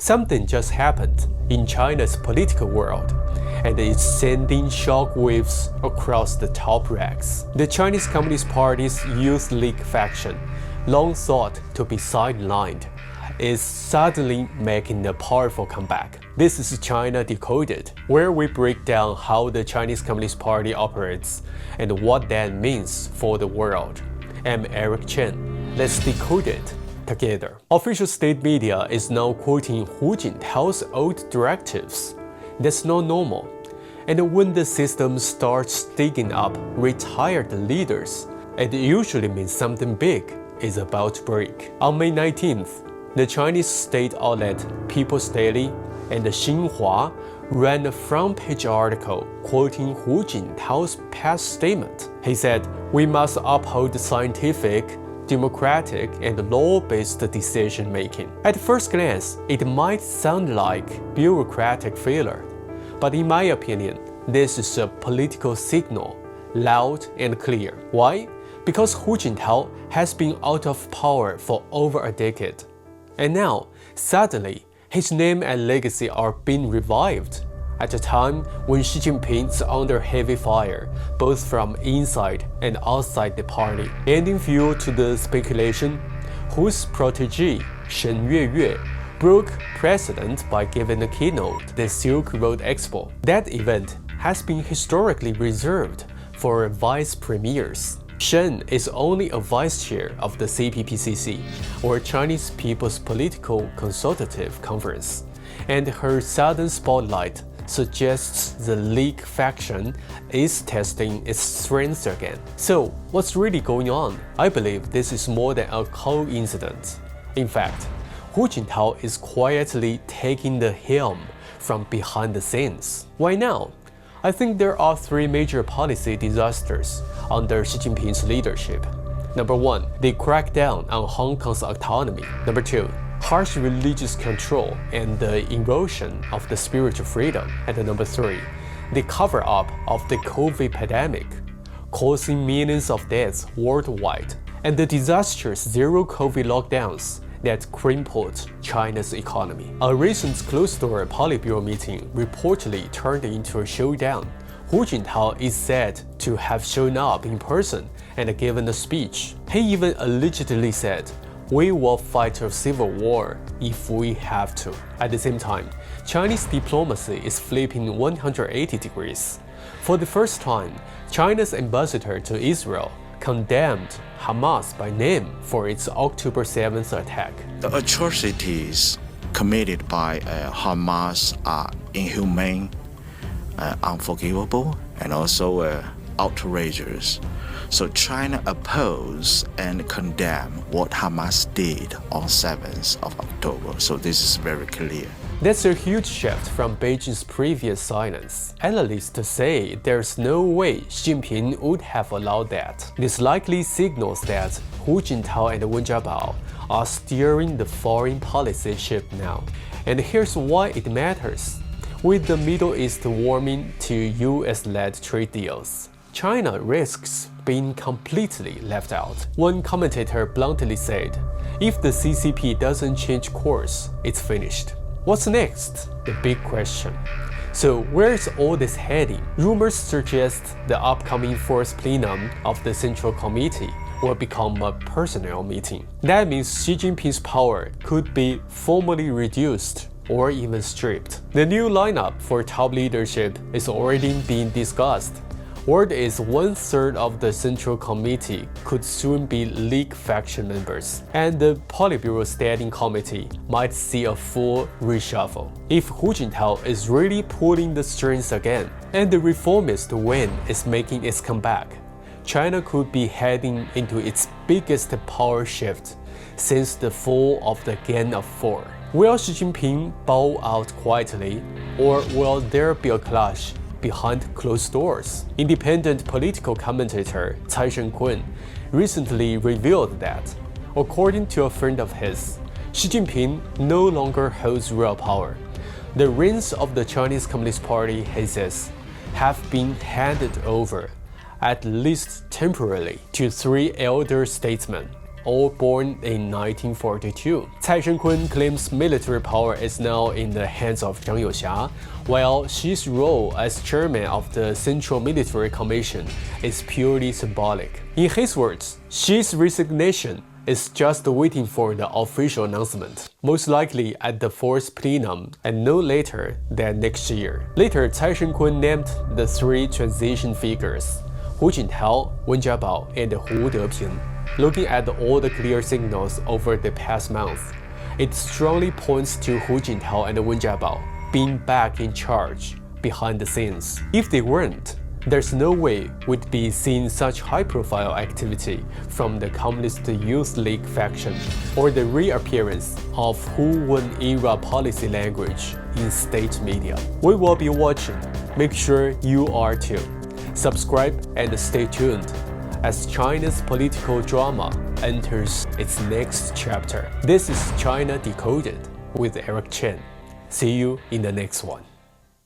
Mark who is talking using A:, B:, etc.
A: Something just happened in China's political world, and it's sending shockwaves across the top ranks. The Chinese Communist Party's Youth League faction, long thought to be sidelined, is suddenly making a powerful comeback. This is China Decoded, where we break down how the Chinese Communist Party operates and what that means for the world. I'm Aric Chen. Let's decode it together. Official state media is now quoting Hu Jintao's old directives. That's not normal. And when the system starts digging up retired leaders, it usually means something big is about to break. On May 19th, the Chinese state outlet People's Daily and Xinhua ran a front-page article quoting Hu Jintao's past statement. He said, "We must uphold scientific, democratic, and law-based decision-making." At first glance, it might sound like bureaucratic failure, but in my opinion, this is a political signal, loud and clear. Why? Because Hu Jintao has been out of power for over a decade. And now, suddenly, his name and legacy are being revived at a time when Xi Jinping is under heavy fire, both from inside and outside the party. Adding fuel to the speculation, Hu's protege, Shen Yueyue, broke precedent by giving a keynote at the Silk Road Expo. That event has been historically reserved for vice premiers. Shen is only a vice chair of the CPPCC, or Chinese People's Political Consultative Conference, and her sudden spotlight suggests the League faction is testing its strength again. So, what's really going on? I believe this is more than a coincidence. In fact, Hu Jintao is quietly taking the helm from behind the scenes. Why now? I think there are three major policy disasters under Xi Jinping's leadership. Number one, the crackdown on Hong Kong's autonomy. Number two, harsh religious control and the erosion of the spiritual freedom. And number three, the cover-up of the COVID pandemic, causing millions of deaths worldwide, and the disastrous zero-COVID lockdowns that crippled China's economy. A recent closed-door Politburo meeting reportedly turned into a showdown. Hu Jintao is said to have shown up in person and given a speech. He even allegedly said, "We will fight a civil war if we have to." At the same time, Chinese diplomacy is flipping 180 degrees. For the first time, China's ambassador to Israel condemned Hamas by name for its October 7th attack.
B: The atrocities committed by Hamas are inhumane, unforgivable, and also outrageous. So China oppose and condemn what Hamas did on 7th of October. So this is very clear.
A: That's a huge shift from Beijing's previous silence. Analysts say there's no way Xi Jinping would have allowed that. This likely signals that Hu Jintao and Wen Jiabao are steering the foreign policy ship now. And here's why it matters. With the Middle East warming to US-led trade deals, China risks being completely left out. One commentator bluntly said, "If the CCP doesn't change course, it's finished." What's next? The big question. So where is all this heading? Rumors suggest the upcoming Fourth Plenum of the Central Committee will become a personnel meeting. That means Xi Jinping's power could be formally reduced or even stripped. The new lineup for top leadership is already being discussed. Word is 1/3 of the Central Committee could soon be League faction members, and the Politburo Standing Committee might see a full reshuffle. If Hu Jintao is really pulling the strings again, and the reformist Wen is making its comeback, China could be heading into its biggest power shift since the fall of the Gang of Four. Will Xi Jinping bow out quietly, or will there be a clash behind closed doors? Independent political commentator Cai Shen recently revealed that, according to a friend of his, Xi Jinping no longer holds real power. The reins of the Chinese Communist Party, he says, have been handed over, at least temporarily, to three elder statesmen, all born in 1942. Tsai Ing-wen claims military power is now in the hands of Zhang Youxia, while Xi's role as chairman of the Central Military Commission is purely symbolic. In his words, Xi's resignation is just waiting for the official announcement, most likely at the Fourth Plenum and no later than next year. Later, Tsai Ing-wen named the three transition figures, Hu Jintao, Wen Jiabao, and Hu Deping. Looking at all the clear signals over the past month, it strongly points to Hu Jintao and Wen Jiabao being back in charge behind the scenes. If they weren't, there's no way we'd be seeing such high-profile activity from the Communist Youth League faction or the reappearance of Hu Wen era policy language in state media. We will be watching. Make sure you are too. Subscribe and stay tuned as China's political drama enters its next chapter. This is China Decoded with Aric Chen. See you in the next one.